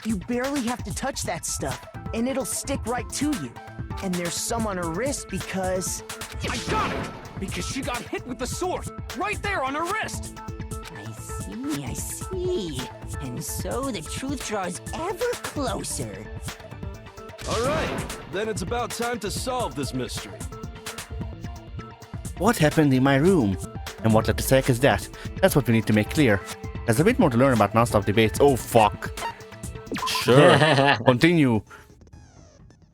You barely have to touch that stuff, and it'll stick right to you. And there's some on her wrist because... I got it! Because she got hit with the sword, right there on her wrist! I see. And so the truth draws ever closer. Alright, then it's about time to solve this mystery. What happened in my room? And what led to Sayaka's death? That's what we need to make clear. There's a bit more to learn about non-stop debates. Oh fuck. Sure. Continue.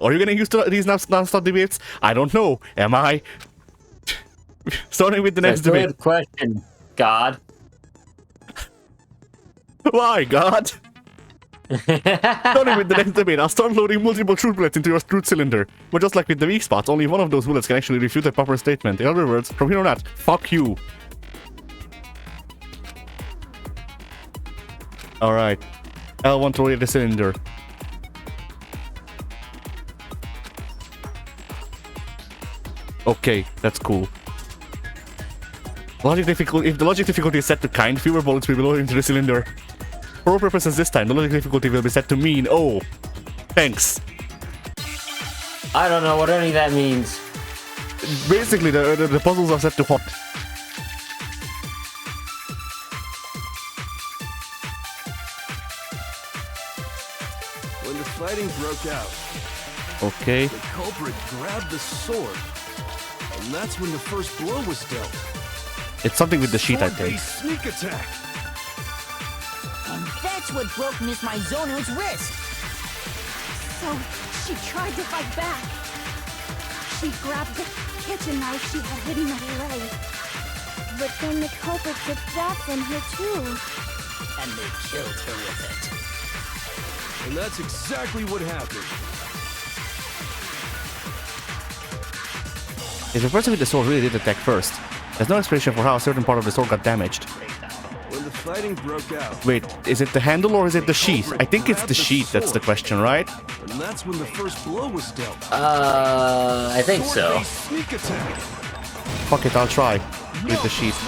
Are you getting used to these non-stop debates? I don't know. Am I? Starting with the next debate. Good question, God. Why, God? Starting with the next debate, I'll start loading multiple truth bullets into your truth cylinder. But just like with the weak spots, only one of those bullets can actually refute a proper statement. In other words, from here on out, fuck you. Alright. L1 to rotate the cylinder. Okay, that's cool. Logic difficulty. If the logic difficulty is set to kind, fewer bullets will be loaded into the cylinder. For all purposes this time, the logic difficulty will be set to mean. Oh, thanks. I don't know what any of that means. Basically, the puzzles are set to hot. When the fighting broke out, Okay. the culprit grabbed the sword. And that's when the first blow was dealt. It's something with the sheet, I think. Sword-based sneak attack. And that's what broke Miss Mizono's wrist. So she tried to fight back. She grabbed the kitchen knife she had hidden at her leg. But then the culprit took that from her too. And they killed her with it. And that's exactly what happened. If the person with the sword really did attack first, there's no explanation for how a certain part of the sword got damaged. When the fighting broke out, Wait, is it the handle or is it the sheath? I think it's the sheath that's the question, right? and that's when the first blow was dealt. I think so. Sword-based sneak attack. Fuck it, I'll try with the sheath.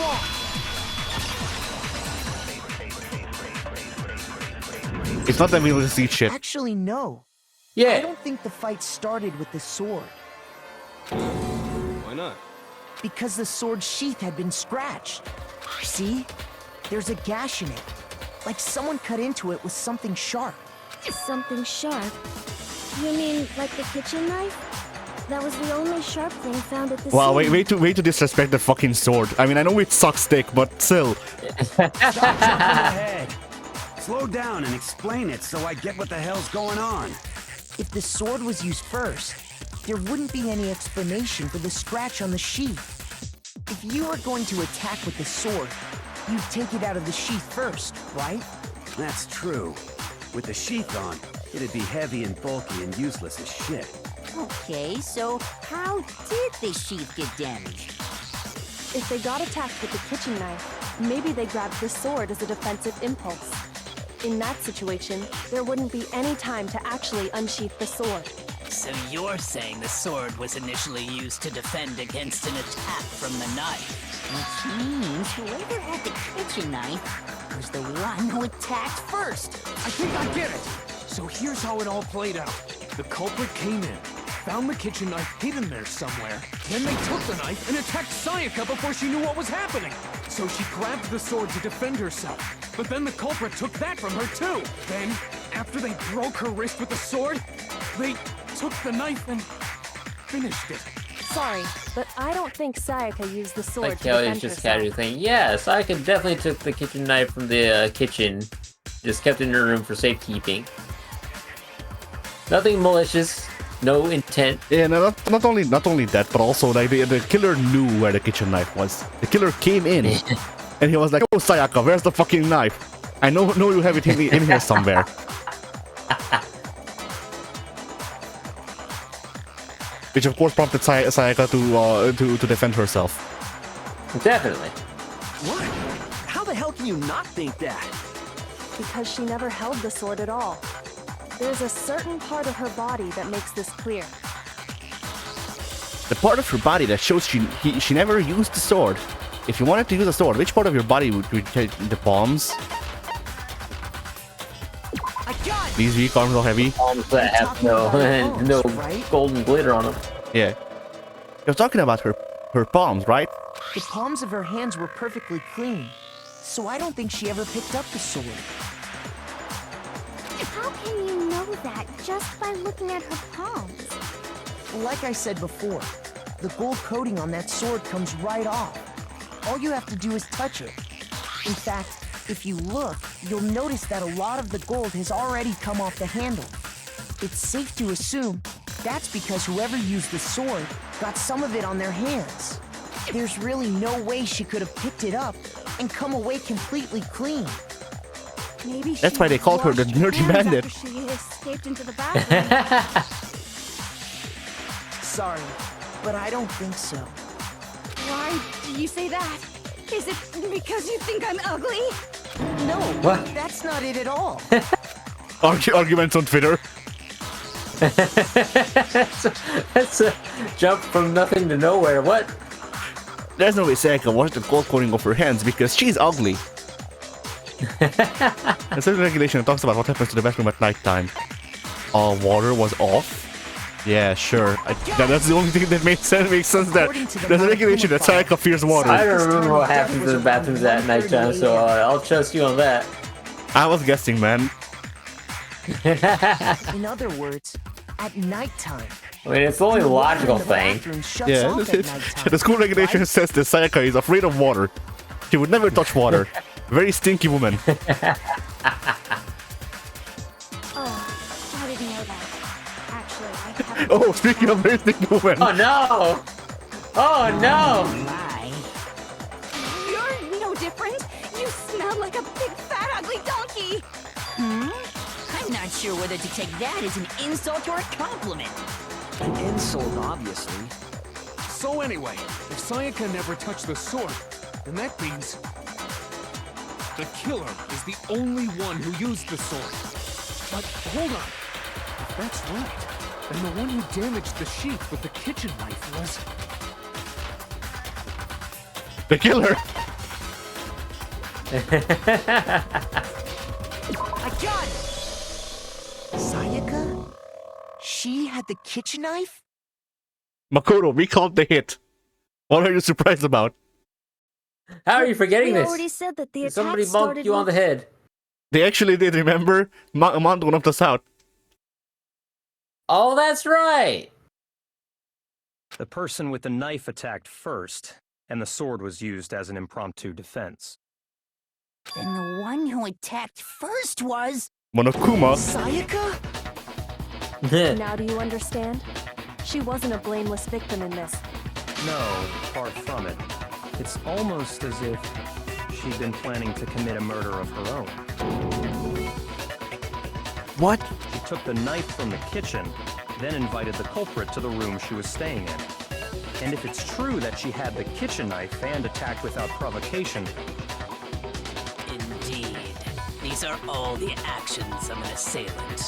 It's not that we will just eat shit. Actually, no. I Yeah. don't think the fight started with the sword. Why not? Because the sword sheath had been scratched. See? There's a gash in it. Like someone cut into it with something sharp. Something sharp. You mean like the kitchen knife? That was the only sharp thing found at the Wow, scene. way to disrespect the fucking sword. I mean, I know it sucks dick, but still. Stop jumping ahead. Slow down and explain it so I get what the hell's going on. If the sword was used first, there wouldn't be any explanation for the scratch on the sheath. If you were going to attack with the sword, you'd take it out of the sheath first, right? That's true. With the sheath on, it'd be heavy and bulky and useless as shit. Okay, so how did the sheath get damaged? If they got attacked with the kitchen knife, maybe they grabbed the sword as a defensive impulse. In that situation, there wouldn't be any time to actually unsheath the sword. So you're saying the sword was initially used to defend against an attack from the knife? Which means whoever had the kitchen knife was the one who attacked first. I think I get it! So here's how it all played out. The culprit came in, found the kitchen knife hidden there somewhere, then they took the knife and attacked Sayaka before she knew what was happening. So she grabbed the sword to defend herself, but then the culprit took that from her too. Then, after they broke her wrist with the sword, they took the knife and finished it. Sorry, but I don't think Sayaka used the sword Like to Kelly's defend just herself. casually saying, yes, I could definitely took the kitchen knife from the kitchen, just kept it in her room for safekeeping. Nothing malicious, no intent. Yeah, no, not only that, but also like the killer knew where the kitchen knife was. The killer came in, and he was like, "Oh, Sayaka, where's the fucking knife? I know you have it in here somewhere." Which of course prompted Sayaka to defend herself. Definitely. What? How the hell can you not think that? Because she never held the sword at all. There's a certain part of her body that makes this clear. The part of her body that shows she never used the sword. If you wanted to use a sword, which part of your body would take the palms? I got it! These weak arms are heavy. Arms that have talking no about no arms, right? golden glitter on them. Yeah. You're talking about her palms, right? The palms of her hands were perfectly clean, so I don't think she ever picked up the sword. How can you know that just by looking at her palms? Like I said before, the gold coating on that sword comes right off. All you have to do is touch it. In fact, if you look, you'll notice that a lot of the gold has already come off the handle. It's safe to assume that's because whoever used the sword got some of it on their hands. There's really no way she could have picked it up and come away completely clean. Maybe That's why they called her the washed her Nerdy hands Bandit. after she escaped into the bathroom. Sorry, but I don't think so. Why do you say that? Is it because you think I'm ugly? No, What? that's not it at all. Arguments on Twitter. That's a jump from nothing to nowhere. What? There's no way Sayaka washed the gold coating off her hands because she's ugly. There's certain regulation that talks about what happens to the bathroom at nighttime. Water was off? Yeah, sure. That's the only thing that makes sense that there's a regulation that Sayaka fears water. I don't remember what happens in the bathrooms at nighttime, so I'll trust you on that. I was guessing, man. In other words, at nighttime. I mean, it's the only logical thing. Yeah, the school regulation says that Sayaka is afraid of water. She would never touch water. Very stinky woman. Oh, I didn't know that. Actually, I haven't. Oh, speaking of very stinky woman. Oh no! Oh no! My. You're no different. You smell like a big fat ugly donkey. I'm not sure whether to take that as an insult or a compliment. An insult, obviously. So anyway, if Sayaka never touched the sword, then that means the killer is the only one who used the sword. But hold on. If that's right, then the one who damaged the sheath with the kitchen knife was... The killer. I got it! Sayaka? She had the kitchen knife? Makoto, we called the hit. What are you surprised about? How are you forgetting We this? already said that the attack Somebody started bumped you on the with- head. They actually did, remember? Mando knocked us out. Oh, that's right! The person with the knife attacked first, and the sword was used as an impromptu defense. Then the one who attacked first was... Monokuma. Sayaka? Now do you understand? She wasn't a blameless victim in this. No, far from it. It's almost as if she'd been planning to commit a murder of her own. What? She took the knife from the kitchen, then invited the culprit to the room she was staying in. And if it's true that she had the kitchen knife and attacked without provocation, Indeed. These are all the actions of an assailant.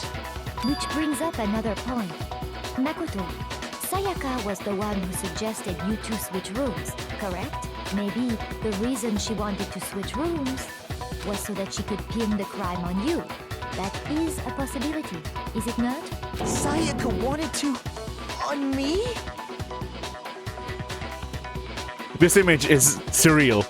Which brings up another point. Makoto, Sayaka was the one who suggested you two switch rooms, correct? Maybe the reason she wanted to switch rooms was so that she could pin the crime on you. That is a possibility, is it not? Sayaka wanted to... on me? This image is surreal.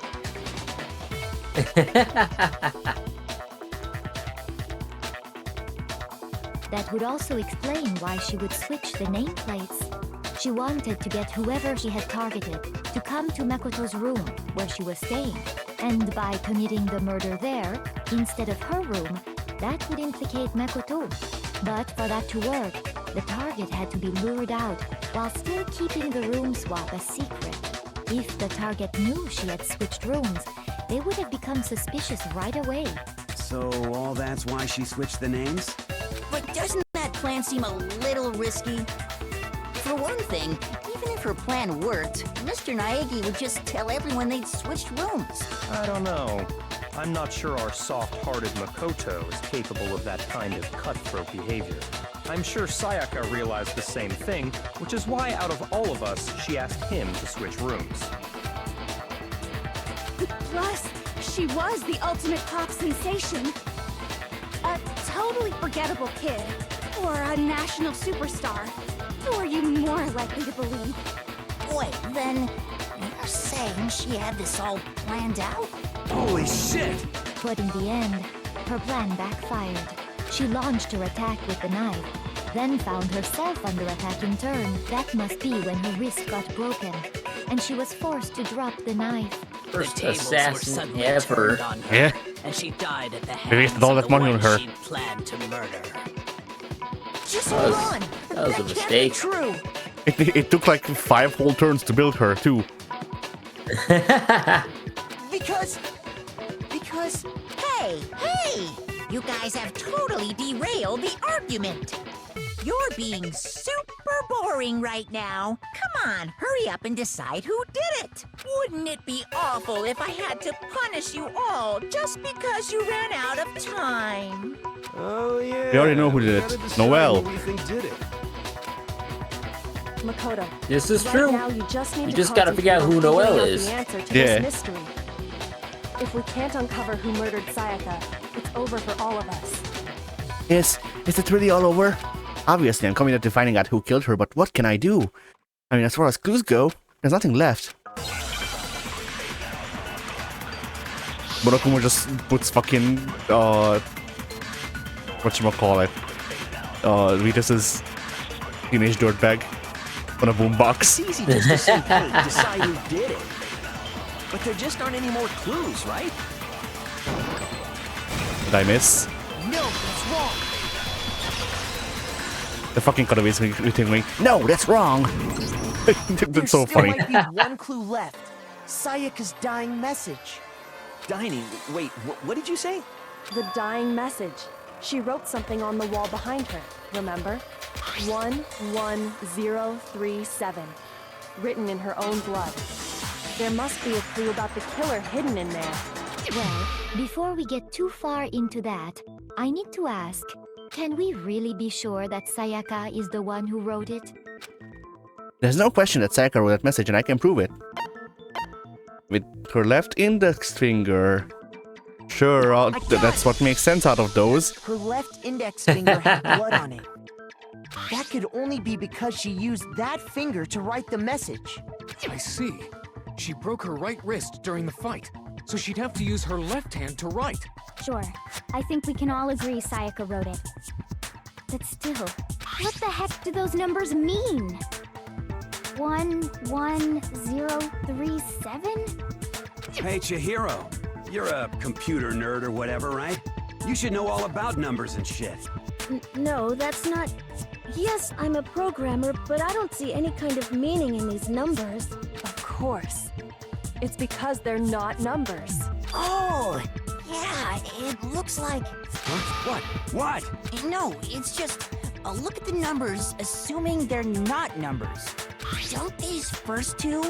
That would also explain why she would switch the nameplates. She wanted to get whoever she had targeted to come to Makoto's room where she was staying. And by committing the murder there, instead of her room, that would implicate Makoto. But for that to work, the target had to be lured out while still keeping the room swap a secret. If the target knew she had switched rooms, they would have become suspicious right away. So all that's why she switched the names? But doesn't that plan seem a little risky? For one thing, even if her plan worked, Mr. Naegi would just tell everyone they'd switched rooms. I don't know. I'm not sure our soft-hearted Makoto is capable of that kind of cutthroat behavior. I'm sure Sayaka realized the same thing, which is why out of all of us, she asked him to switch rooms. Plus, she was the ultimate pop sensation. totally forgettable kid, or a national superstar, who are you more likely to believe? Wait, then you're saying she had this all planned out? Holy shit! But in the end, her plan backfired. She launched her attack with the knife, then found herself under attack in turn. That must be when her wrist got broken, and she was forced to drop the knife. First The tables were assassin suddenly ever. turned on her, Yeah. and she died at the We wasted hands all of that the money one on her. she'd planned to murder. Just That hold was- on. that was a can't be mistake. true. It took like 5 whole turns to build her too. Because Hey! You guys have totally derailed the argument. You're being super boring right now. Come on, hurry up and decide who did it. Wouldn't it be awful if I had to punish you all just because you ran out of time? Oh, yeah. We already know who did it. Gotta decide Noelle. who we think did it. Makoto, This is right true. now you just need You to just gotta figure out who concentrate on Noelle figuring out is. the answer to Yeah. this mystery. If we can't uncover who murdered Sayaka, it's over for all of us. Yes, is it really all over? Obviously, I'm committed to finding out who killed her, but what can I do? I mean, as far as clues go, there's nothing left. Murakumo just puts fucking, whatchamacallit, Ritus's teenage dirtbag on a boombox. It's easy just to say, hey, decide who did it. But there just aren't any more clues, right? Did I miss? no, that's wrong. The fucking cutaways hitting me. No, that's wrong. That's There so still funny. might be one clue left. Sayaka's dying message. Dining. Wait, what did you say? The dying message. She wrote something on the wall behind her, remember? 11037. Written in her own blood. There must be a clue about the killer hidden in there. Well, before we get too far into that, I need to ask, can we really be sure that Sayaka is the one who wrote it? There's no question that Sayaka wrote that message, and I can prove it. With her left index finger. Sure, that's what makes sense out of those. Her left index finger had blood on it. That could only be because she used that finger to write the message. I see. She broke her right wrist during the fight, so she'd have to use her left hand to write. Sure. I think we can all agree Sayaka wrote it. But still, what the heck do those numbers mean? 11037? Hey, Chihiro. You're a computer nerd or whatever, right? You should know all about numbers and shit. No, that's not... Yes, I'm a programmer, but I don't see any kind of meaning in these numbers. Of course. It's because they're not numbers. Oh, yeah, it looks like... Huh? What? No, it's just... look at the numbers, assuming they're not numbers. Don't these first two,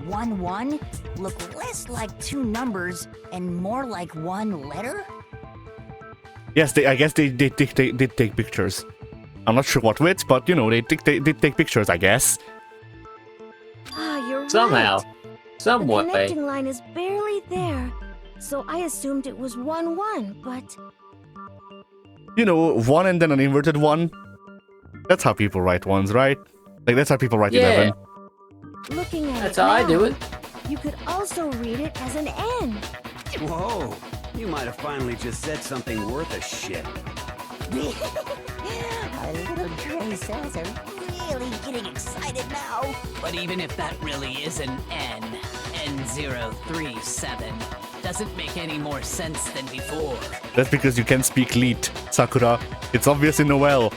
1-1, look less like two numbers and more like one letter? Yes, I guess they did take pictures. I'm not sure what with, but you know, they did take pictures, I guess. Ah, you're Somehow. right. Some The way. connecting line is barely there, so I assumed it was 1-1, but... You know, 1 and then an inverted 1. That's how people write ones, right? Like, that's how people write 11. Looking at That's it how I now, do it. You could also read it as an N. Whoa. You might have finally just said something worth a shit. Our little gray cells are really getting excited now. But even if that really is an N, N037, doesn't make any more sense than before. That's because you can speak Leet, Sakura. It's obvious in Noelle.